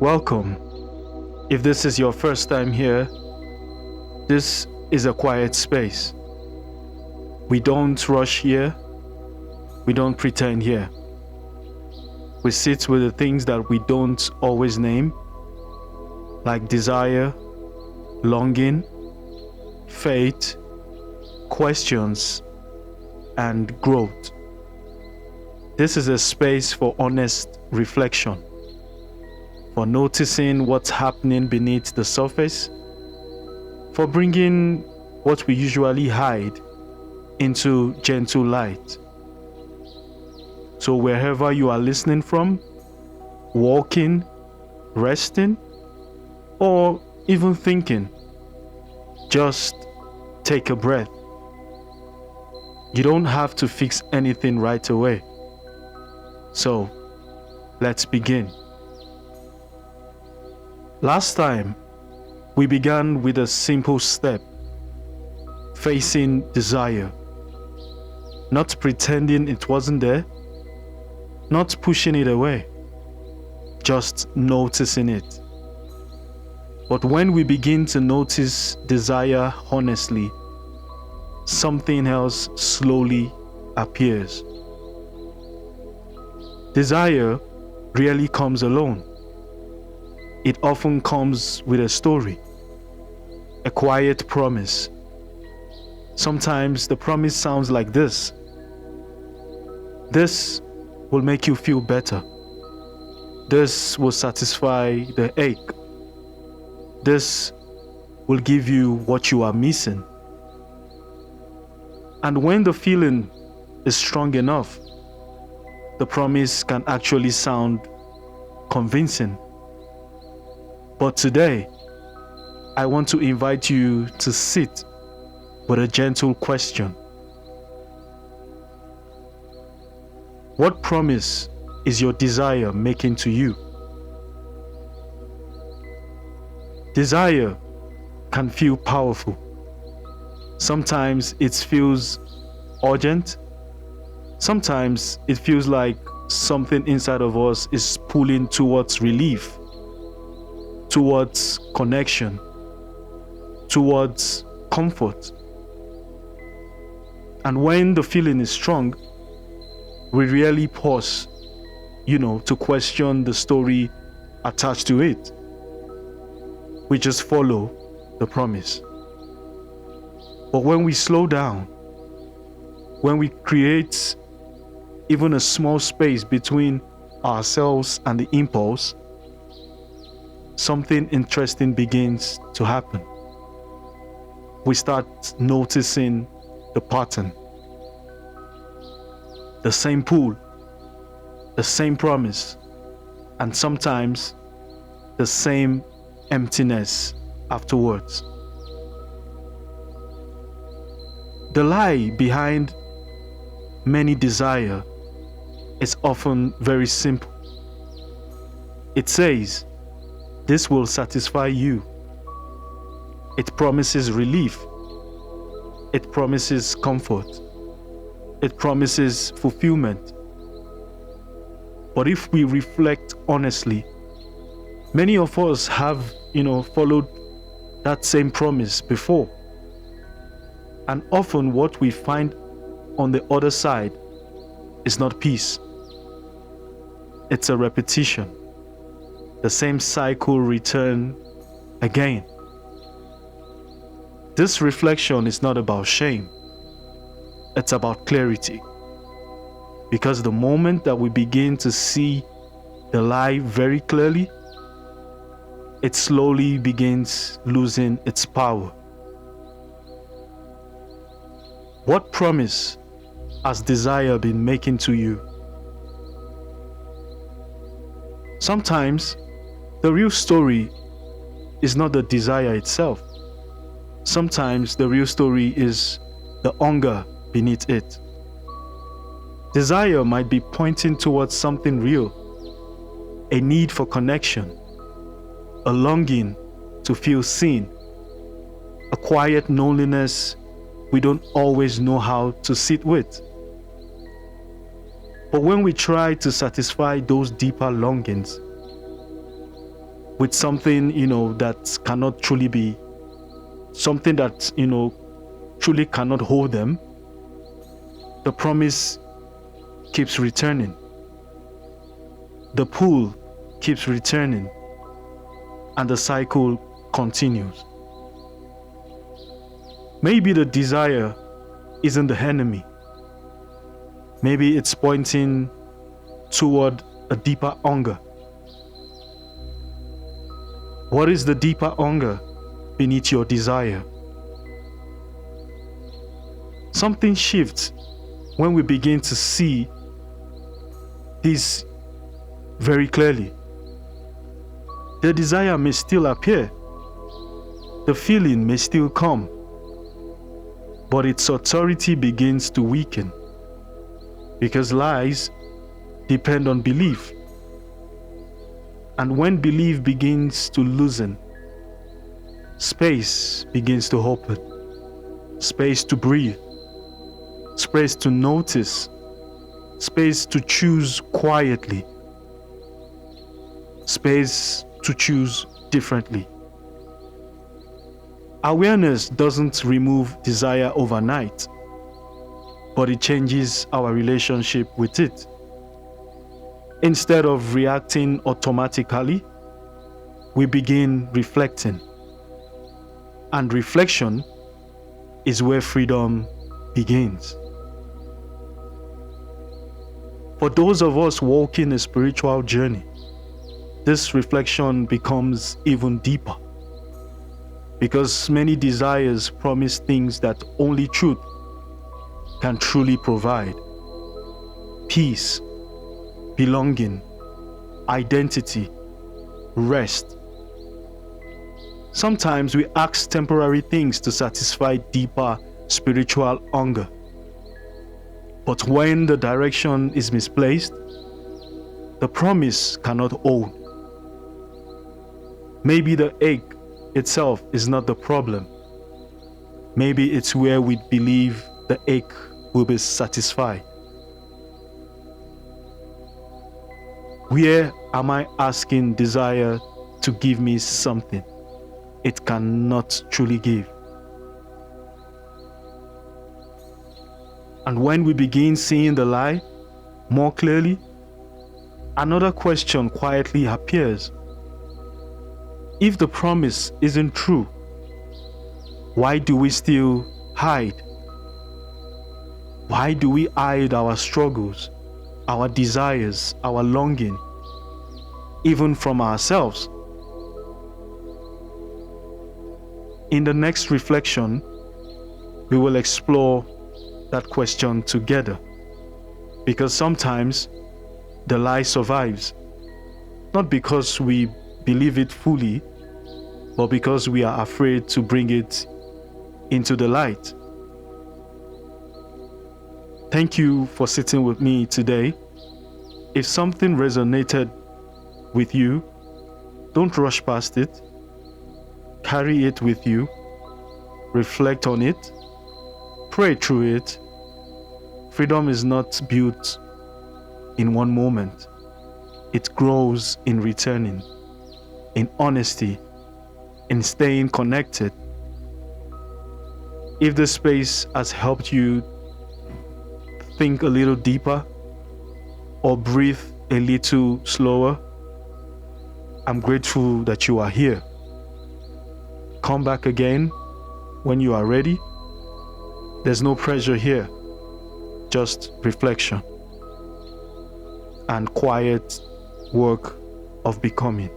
Welcome. If this is your first time here, this is a quiet space. We don't rush here. We don't pretend here. We sit with the things that we don't always name, like desire, longing, faith, questions, and growth. This is a space for honest reflection, for noticing what's happening beneath the surface, for bringing what we usually hide into gentle light. So wherever you are listening from, walking, resting, or even thinking, just take a breath. You don't have to fix anything right away. So, let's begin. Last time, we began with a simple step, facing desire. Not pretending it wasn't there, not pushing it away, just noticing it. But when we begin to notice desire honestly, something else slowly appears. Desire rarely comes alone. It often comes with a story, a quiet promise. Sometimes the promise sounds like this. This will make you feel better. This will satisfy the ache. This will give you what you are missing. And when the feeling is strong enough, the promise can actually sound convincing. But today, I want to invite you to sit with a gentle question. What promise is your desire making to you? Desire can feel powerful. Sometimes it feels urgent. Sometimes it feels like something inside of us is pulling towards relief, towards connection, towards comfort. And when the feeling is strong, we really pause, to question the story attached to it. We just follow the promise. But when we slow down, when we create even a small space between ourselves and the impulse, something interesting begins to happen. We start noticing the pattern. The same pull, the same promise, and sometimes the same emptiness afterwards. The lie behind many desire is often very simple. It says, this will satisfy you. It promises relief. It promises comfort. It promises fulfillment. But if we reflect honestly, many of us have, followed that same promise before. And often what we find on the other side is not peace. It's a repetition. The same cycle return again. This reflection is not about shame. It's about clarity. Because the moment that we begin to see the lie very clearly, it slowly begins losing its power. What promise has desire been making to you? Sometimes the real story is not the desire itself. Sometimes the real story is the hunger beneath it. Desire might be pointing towards something real, a need for connection, a longing to feel seen, a quiet loneliness we don't always know how to sit with. But when we try to satisfy those deeper longings, with something, that cannot truly be, something that, truly cannot hold them, the promise keeps returning. The pull keeps returning, and the cycle continues. Maybe the desire isn't the enemy. Maybe it's pointing toward a deeper hunger. What is the deeper hunger beneath your desire? Something shifts when we begin to see this very clearly. The desire may still appear, the feeling may still come, but its authority begins to weaken, because lies depend on belief. And when belief begins to loosen, space begins to open, space to breathe, space to notice, space to choose quietly, space to choose differently. Awareness doesn't remove desire overnight, but it changes our relationship with it. Instead of reacting automatically, we begin reflecting. And reflection is where freedom begins. For those of us walking a spiritual journey, this reflection becomes even deeper, because many desires promise things that only truth can truly provide. Peace, belonging, identity, rest. Sometimes we ask temporary things to satisfy deeper spiritual hunger. But when the direction is misplaced, the promise cannot hold. Maybe the ache itself is not the problem. Maybe it's where we believe the ache will be satisfied. Where am I asking desire to give me something it cannot truly give? And when we begin seeing the lie more clearly, another question quietly appears. If the promise isn't true, why do we still hide? Why do we hide our struggles, our desires, our longing, even from ourselves? In the next reflection, we will explore that question together, because sometimes the lie survives, not because we believe it fully, but because we are afraid to bring it into the light. Thank you for sitting with me today. If something resonated with you, don't rush past it. Carry it with you. Reflect on it. Pray through it. Freedom is not built in one moment. It grows in returning, in honesty, in staying connected. If this space has helped you think a little deeper or breathe a little slower, I'm grateful that you are here. Come back again when you are ready. There's no pressure here, just reflection and quiet work of becoming.